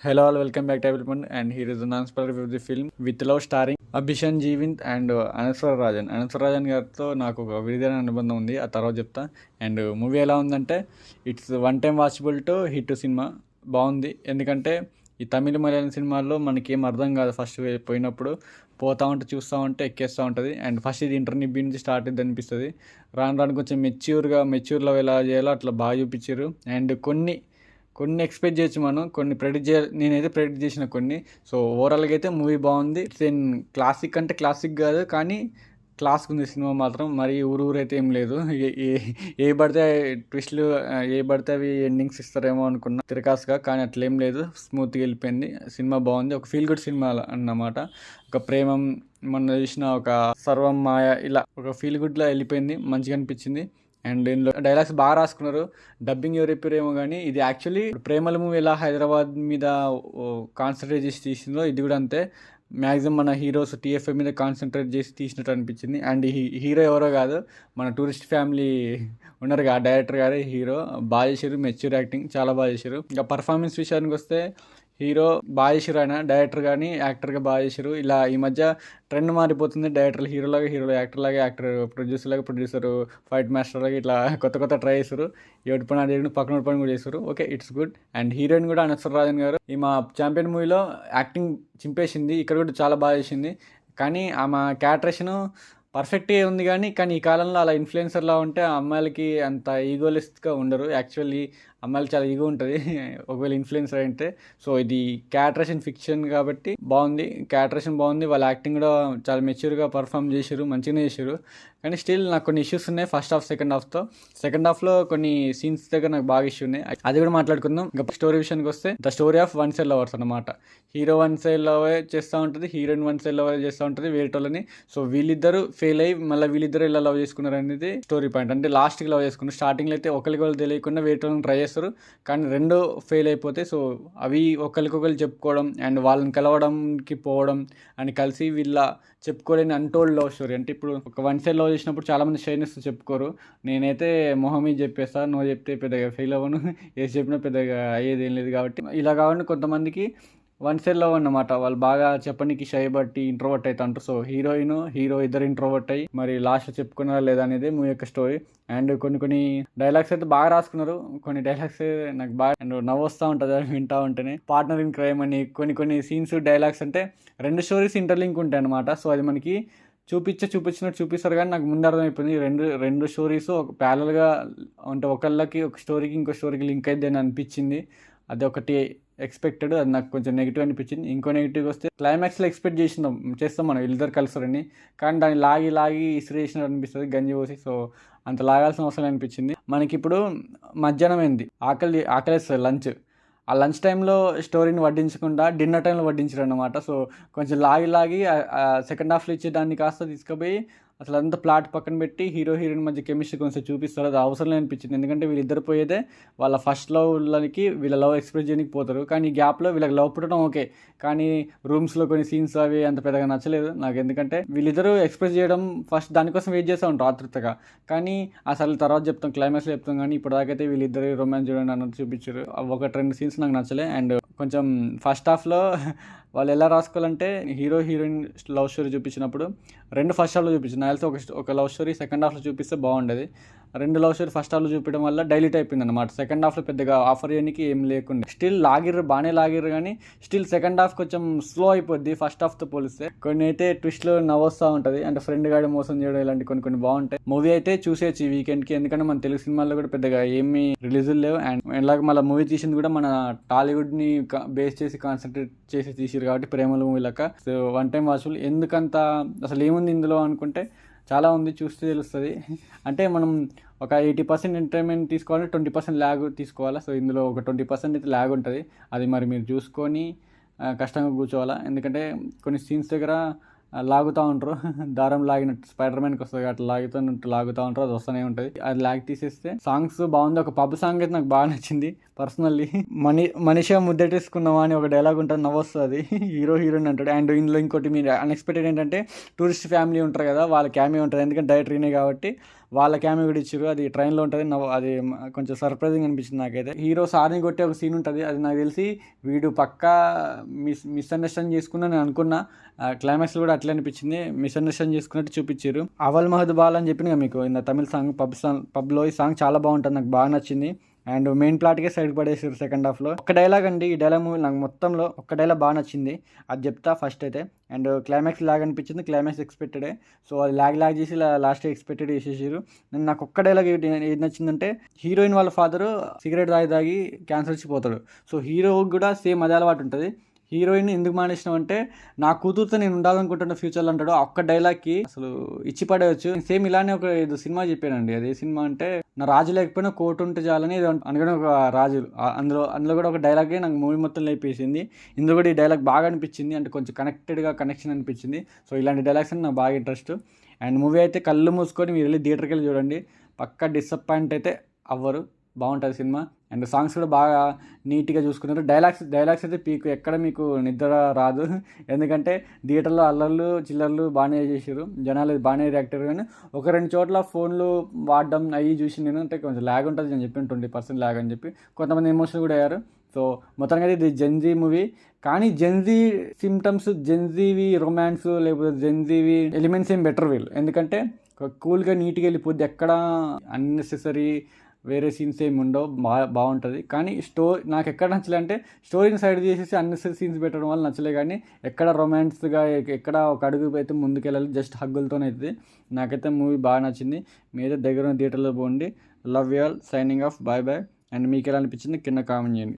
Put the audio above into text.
Hello all, welcome back to Everyone, and here is the non-spoiler review of the film With Love starring Abishan Jeevinth and Anaswara Rajan. Anaswara Rajan గారితో నాకు ఒక విధమైన అనుబంధం ఉంది, ఆ తర్వాత చెప్తా. అండ్ మూవీ ఎలా ఉందంటే it's one time watchable to hit cinema. బాగుంది, ఎందుకంటే ఈ తమిళ మలయాళం సినిమాల్లో మనకి ఏం అర్థం కాదు. ఫస్ట్ పోయినప్పుడు పోతా ఉంటే చూస్తూ ఉంటే ఎక్కేస్తూ ఉంటుంది. అండ్ ఫస్ట్ ఇది ఇంటర్నెట్ నుంచి స్టార్ట్ అయింది అనిపిస్తుంది. రాను రాను కొంచెం మెచ్యూర్లో ఎలా చేయాలో అట్లా బాగా చూపించారు. అండ్ కొన్ని ఎక్స్పెక్ట్ చేయొచ్చు, మనం కొన్ని నేనైతే ప్రెడిక్ట్ చేసిన కొన్ని. సో ఓవరాల్గా అయితే మూవీ బాగుంది. ఇట్స్ ఎన్ క్లాసిక్ అంటే క్లాసిక్ కాదు, కానీ క్లాస్కి ఉంది సినిమా మాత్రం. మరి ఊరైతే ఏం లేదు. ఏ పడితే ట్విస్ట్లు ఏ పడితే అవి ఎండింగ్స్ ఇస్తారేమో అనుకున్నా తిరకాసుగా, కానీ అట్లేం లేదు, స్మూత్గా వెళ్ళిపోయింది. సినిమా బాగుంది, ఒక ఫీల్ గుడ్ సినిమా అన్నమాట. ఒక ప్రేమం, మొన్న చూసిన ఒక సర్వం మాయ, ఇలా ఒక ఫీల్ గుడ్లో వెళ్ళిపోయింది, మంచిగా అనిపించింది. అండ్ ఇందులో డైలాగ్స్ బాగా రాసుకున్నారు. డబ్బింగ్ ఎవరు చెప్పారేమో కానీ ఇది యాక్చువల్లీ ప్రేమల మూవీ ఎలా హైదరాబాద్ మీద కాన్సన్ట్రేట్ చేసి తీసిందో ఇది కూడా అంతే. మ్యాక్సిమం మన హీరోస్ టీఎఫ్ఐ మీద కాన్సన్ట్రేట్ చేసి తీసినట్టు అనిపించింది. అండ్ హీరో ఎవరో కాదు, మన టూరిస్ట్ ఫ్యామిలీ ఉన్నారు ఆ డైరెక్టర్ గారే హీరో. బాగా చేశారు, మెచ్యూర్ యాక్టింగ్ చాలా బాగా చేశారు. ఇంకా పర్ఫార్మెన్స్ విషయానికి వస్తే హీరో బాగా చేశారు, ఆయన డైరెక్టర్ కానీ యాక్టర్గా బాగా చేశారు. ఇలా ఈ మధ్య ట్రెండ్ మారిపోతుంది, డైరెక్టర్లు హీరోలో యాక్టర్ ప్రొడ్యూసర్ ఫైట్ మాస్టర్ లాగా ఇట్లా కొత్త ట్రై చేశారు. ఎవరి పని అది పక్కన పని కూడా చేశారు. Okay, it's good. And heroine కూడా అనస్వర రాజన్ గారు ఈ మా ఛాంపియన్ మూవీలో యాక్టింగ్ చింపేసింది, ఇక్కడ కూడా చాలా బాగా చేసింది. కానీ ఆమె క్యారెక్టరేషన్ పర్ఫెక్ట్గా ఉంది. కానీ ఈ కాలంలో అలా ఇన్ఫ్లుయెన్సర్లా ఉంటే ఆ అమ్మాయిలకి అంత ఈగోలిస్ట్గా ఉండరు. యాక్చువల్లీ అమ్మాయిలు చాలా ఈగో ఉంటుంది ఒకవేళ ఇన్ఫ్లుయెన్సర్ అంటే. సో ఇది క్యారెక్టరేషన్ ఫిక్షన్ కాబట్టి బాగుంది, క్యారెక్టరేషన్ బాగుంది. వాళ్ళ యాక్టింగ్ కూడా చాలా మెచ్యూర్గా పర్ఫామ్ చేశారు, మంచిగానే చేశారు. కానీ స్టిల్ నాకు కొన్ని ఇష్యూస్ ఉన్నాయి ఫస్ట్ హాఫ్ సెకండ్ హాఫ్లో కొన్ని సీన్స్ దగ్గర నాకు బాగా ఇష్యూ ఉన్నాయి, అది కూడా మాట్లాడుకుందాం. ఇంకా స్టోరీ విషయానికి వస్తే the story of one side lovers అనమాట. హీరో వన్ సైడ్ లవ్ చేస్తూ ఉంటుంది, హీరోయిన్ వన్ సైడ్ లవ్ చేస్తూ ఉంటుంది వేరేటోళ్ళని. సో వీళ్ళిద్దరు ఫెయిల్ అయ్యి మళ్ళీ వీళ్ళిద్దరు ఇలా లవ్ చేసుకున్నారు అనేది స్టోరీ పాయింట్. అంటే లాస్ట్కి లవ్ చేసుకున్నారు, స్టార్టింగ్లో అయితే ఒకరికి వాళ్ళు తెలియకుండా వేరేటోళ్ళని ట్రై చేస్తారు, కానీ రెండు ఫెయిల్ అయిపోతాయి. సో అవి ఒకరికొకరు చెప్పుకోవడం అండ్ వాళ్ళని కలవడంకి పోవడం అని కలిసి వీళ్ళ చెప్పుకోలేని అన్టోల్డ్ లవ్ స్టోరీ. అంటే ఇప్పుడు ఒక వన్ సైడ్ లవ్ చేసినప్పుడు చాలామంది షైనెస్ చెప్పుకోరు. నేనైతే మొహమీ చెప్పేస్తా, నువ్వు చెప్తే పెద్దగా ఫెయిల్ అవ్వను, ఏది చెప్పినా పెద్దగా అయ్యేది ఏం లేదు. కాబట్టి ఇలా కావాలి కొంతమందికి వన్ సైడ్ లవ్ అన్నమాట, వాళ్ళు బాగా చెప్పడానికి షై బట్టి ఇంట్రోవర్ట్ అవుతా ఉంటారు. సో హీరో ఇద్దరు ఇంట్రోవర్ట్ అయ్యి మరి లాస్ట్లో చెప్పుకున్నారా లేదా అనేది మూవీ యొక్క స్టోరీ. అండ్ కొన్ని డైలాగ్స్ అయితే బాగా రాసుకున్నారు, కొన్ని డైలాగ్స్ నాకు బాగా అండ్ నవ్వు వస్తూ ఉంటుంది అది వింటా ఉంటేనే. పార్ట్నర్ ఇన్ క్రైమ్ అని కొన్ని సీన్స్ డైలాగ్స్ అంటే రెండు స్టోరీస్ ఇంటర్లింక్ ఉంటాయి అనమాట. సో అది మనకి చూపించినట్టు చూపిస్తారు, కానీ నాకు ముందు అర్థమైపోయింది రెండు స్టోరీస్ ఒక ప్యారల్గా అంటే ఒకళ్ళకి ఒక స్టోరీకి ఇంకో స్టోరీకి లింక్ అయితే అని అనిపించింది. అది ఒకటి ఎక్స్పెక్టెడ్, అది నాకు కొంచెం నెగిటివ్ అనిపించింది. ఇంకో నెగిటివ్ వస్తే క్లైమాక్స్లో ఎక్స్పెక్ట్ చేస్తాం మనం వీళ్ళిద్దరు కలుస్తారని, కానీ దాన్ని లాగి ఇసిరి చేసినట్టు అనిపిస్తుంది గంజి పోసి. సో అంత లాగాల్సిన అవసరం అనిపించింది. మనకి ఇప్పుడు మధ్యాహ్నం అయింది, ఆకలిస్తుంది లంచ్. ఆ లంచ్ టైంలో స్టోరీని వడ్డించకుండా డిన్నర్ టైంలో వడ్డించారు అనమాట. సో కొంచెం లాగి సెకండ్ హాఫ్లో ఇచ్చే దాన్ని కాస్త తీసుకుపోయి అసలు అంతా ప్లాట్ పక్కన పెట్టి హీరోయిన్ మధ్య కెమిస్ట్రీ కొంచెం చూపిస్తారు. అది అవసరం అనిపించింది, ఎందుకంటే వీళ్ళిద్దరు పోయేదే వాళ్ళ ఫస్ట్ లవ్లకి వీళ్ళ లవ్ ఎక్స్ప్రెస్ చేయడానికి పోతారు. కానీ ఈ గ్యాప్లో వీళ్ళకి లవ్ పుట్టడం ఓకే, కానీ రూమ్స్లో కొన్ని సీన్స్ అవి అంత పెద్దగా నచ్చలేదు నాకు. ఎందుకంటే వీళ్ళిద్దరూ ఎక్స్ప్రెస్ చేయడం ఫస్ట్ దానికోసం వెయిట్ చేస్తూ ఉంటారు ఆతృతగా, కానీ అసలు తర్వాత చెప్తాం, క్లైమాక్స్లో చెప్తాం. కానీ ఇప్పటిదాకైతే వీళ్ళిద్దరు రొమాన్స్ చూడండి అన్నట్టు చూపించారు. ఒక రెండు సీన్స్ నాకు నచ్చలే. అండ్ కొంచెం ఫస్ట్ హాఫ్లో వాళ్ళు ఎలా రాసుకోవాలంటే హీరోయిన్ లవ్ స్టోరీ చూపించినప్పుడు రెండు ఫస్ట్ హాఫ్లో చూపించారు. నాకు తెలిసి ఒక లవ్ స్టోరీ సెకండ్ హాఫ్లో చూపిస్తే బాగుండేది. రెండు లవ్ స్టోరీ ఫస్ట్ హాఫ్లో చూపించడం వల్ల డైలీట్ అయిపోయింది అనమాట. సెకండ్ హాఫ్లో పెద్దగా ఆఫర్ చేయడానికి ఏం లేకుండా స్టిల్ బాగానే లాగిర్రు, కానీ స్టిల్ సెకండ్ హాఫ్ కొంచెం స్లో అయిపోద్ది ఫస్ట్ హాఫ్తో పోలిస్తే. కొన్ని అయితే ట్విస్ట్లో నవ్వొస్తూ ఉంటుంది, అంటే ఫ్రెండ్ గాడి మోసం చేయడం ఇలాంటి కొన్ని బాగుంటాయి. మూవీ అయితే చూసేయచ్చు ఈ వీకెండ్కి, ఎందుకంటే మన తెలుగు సినిమాల్లో కూడా పెద్దగా ఏమీ రిలీజులు లేవు. అండ్ ఇలాగ మళ్ళీ మూవీ తీసింది కూడా మన టాలీవుడ్ని బేస్ చేసి కాన్సన్ట్రేట్ చేసి తీసిరు కాబట్టి ప్రేమల మూవీ లెక్క. So one time watchable. ఎందుకంత అసలు ఏముంది ఇందులో అనుకుంటే చాలా ఉంది, చూస్తే తెలుస్తుంది. అంటే మనం ఒక 80% ఎంటర్టైన్మెంట్ తీసుకోవాలంటే 20% ల్యాగ్ తీసుకోవాలా. సో ఇందులో ఒక 20% అయితే ల్యాగ్ ఉంటుంది, అది మరి మీరు చూసుకొని కష్టంగా కూర్చోవాలా. ఎందుకంటే కొన్ని సీన్స్ దగ్గర లాగుతూ ఉంటారు, దారం లాగినట్టు స్పైడర్ మ్యాన్కి వస్తుంది అట్లా లాగుతూ ఉంటారు, అది వస్తూనే ఉంటుంది. అది లాగ్ తీసేస్తే సాంగ్స్ బాగుంది. ఒక పబ్ సాంగ్ అయితే నాకు బాగా నచ్చింది పర్సనల్లీ. మనిషి ముద్దెట్టేసుకున్నావా అని ఒక డైలాగ్ ఉంటుంది, నవ్వొస్తుంది, హీరోయిన్ అంటాడు. అండ్ ఇందులో ఇంకోటి మీరు అన్ఎక్స్పెక్టెడ్ ఏంటంటే టూరిస్ట్ ఫ్యామిలీ ఉంటారు కదా, వాళ్ళ క్యామియో ఉంటుంది, ఎందుకంటే డైరెక్టరీనే కాబట్టి వాళ్ళ క్యామియో కూడా ఇచ్చారు. అది ట్రైన్లో ఉంటుంది. అది కొంచెం సర్ప్రైజింగ్ అనిపించింది నాకైతే. హీరో సార్ని కొట్టే ఒక సీన్ ఉంటుంది. అది నాకు తెలిసి వీడు పక్కా మిస్అండర్స్టాండ్ చేసుకున్నా నేను అనుకున్నా. క్లైమాక్స్లో కూడా అట్లా అనిపించింది. మిస్అండర్స్టాండ్ చేసుకున్నట్టు చూపించారు. అవల్ మహద్ బాల్ అని చెప్పిన మీకు ఇంత తమిళ సాంగ్ పబ్లో ఈ సాంగ్ చాలా బాగుంటుంది, నాకు బాగా నచ్చింది. అండ్ మెయిన్ ప్లాట్కే సైడ్ పడేసారు సెకండ్ హాఫ్లో. ఒక్క డైలాగ్ అండి, ఈ డైలాగ్ మూవీ నాకు మొత్తంలో ఒక్క డైలాగ్ బాగా నచ్చింది, అది చెప్తా ఫస్ట్ అయితే. అండ్ క్లైమాక్స్ లాగ్ అనిపించింది, క్లైమాక్స్ ఎక్స్పెక్టెడే. సో అది లాగ్ చేసి లాస్ట్ ఎక్స్పెక్టెడ్ చేసేసారు. నాకు ఒక్క డైలాగ్ ఏది నచ్చిందంటే, హీరోయిన్ వాళ్ళ ఫాదరు సిగరెట్ తాగి క్యాన్సర్ వచ్చిపోతాడు. సో హీరో కూడా సేమ్ అదే అలవాటు ఉంటుంది. హీరోయిన్ ఎందుకు మానేసినావు అంటే, నా కూతురుతో నేను ఉండాలనుకుంటున్న ఫ్యూచర్లో అంటాడు. ఒక్క డైలాగ్కి అసలు ఇచ్చి పడేయచ్చు. సేమ్ ఇలానే ఒక ఏదో సినిమా చెప్పానండి. అదే సినిమా అంటే, నా రాజు లేకపోయినా కోటు ఉంటే చాలని అనుకునే ఒక రాజు. అందులో కూడా ఒక డైలాగే నాకు మూవీ మొత్తం లేపేసింది. ఇందులో కూడా ఈ డైలాగ్ బాగా అనిపించింది, అంటే కొంచెం కనెక్షన్ అనిపించింది. సో ఇలాంటి డైలాగ్స్ అని నాకు బాగా ఇంట్రెస్ట్. అండ్ మూవీ అయితే కళ్ళు మూసుకొని మీరు వెళ్ళి థియేటర్కి వెళ్ళి చూడండి, పక్కా డిసప్పాయింట్ అయితే అవ్వరు. బాగుంటుంది సినిమా. అండ్ సాంగ్స్ కూడా బాగా నీట్గా చూసుకున్నారు. డైలాగ్స్ అయితే ఎక్కడ మీకు నిద్ర రాదు. ఎందుకంటే థియేటర్లో అల్లర్లు చిల్లర్లు బాగానే చేసారు, జనాలు బాగానే రియాక్ట్ అయ్యారు. కానీ ఒక 2 చోట్ల ఫోన్లు వాడడం అవి చూసి నేను, అంటే కొంచెం ల్యాగ్ ఉంటుంది నేను చెప్పాను, 20% ల్యాగ్ అని చెప్పి కొంతమంది ఎమోషనల్ కూడా అయ్యారు. సో మొత్తానికి అయితే ఇది జెన్జీ మూవీ. కానీ జెన్జీ సిమ్టమ్స్, జెన్జీవి రొమాన్స్ లేకపోతే జెన్జీవి ఎలిమెంట్స్ ఏం బెటర్ వీళ్ళు. ఎందుకంటే కూల్గా నీట్గా వెళ్ళిపోద్ది, ఎక్కడ అన్నెసెసరీ వేరే సీన్స్ ఏమి ఉండవు, బాగుంటుంది. కానీ నాకు ఎక్కడ నచ్చలే అంటే, స్టోరీని సైడ్ చేసేసి అన్నెసరీ సీన్స్ పెట్టడం వల్ల నచ్చలే. కానీ ఎక్కడ రొమాన్స్గా ఎక్కడ ఒక అడుగు అయితే ముందుకెళ్ళాలి, జస్ట్ హగ్గులతోనే అవుతుంది. నాకైతే మూవీ బాగా నచ్చింది. మీరైతే దగ్గర థియేటర్లో పోండి. Love you all, signing off, bye bye. And మీకు ఎలా అనిపించింది కింద కామెంట్ చేయండి.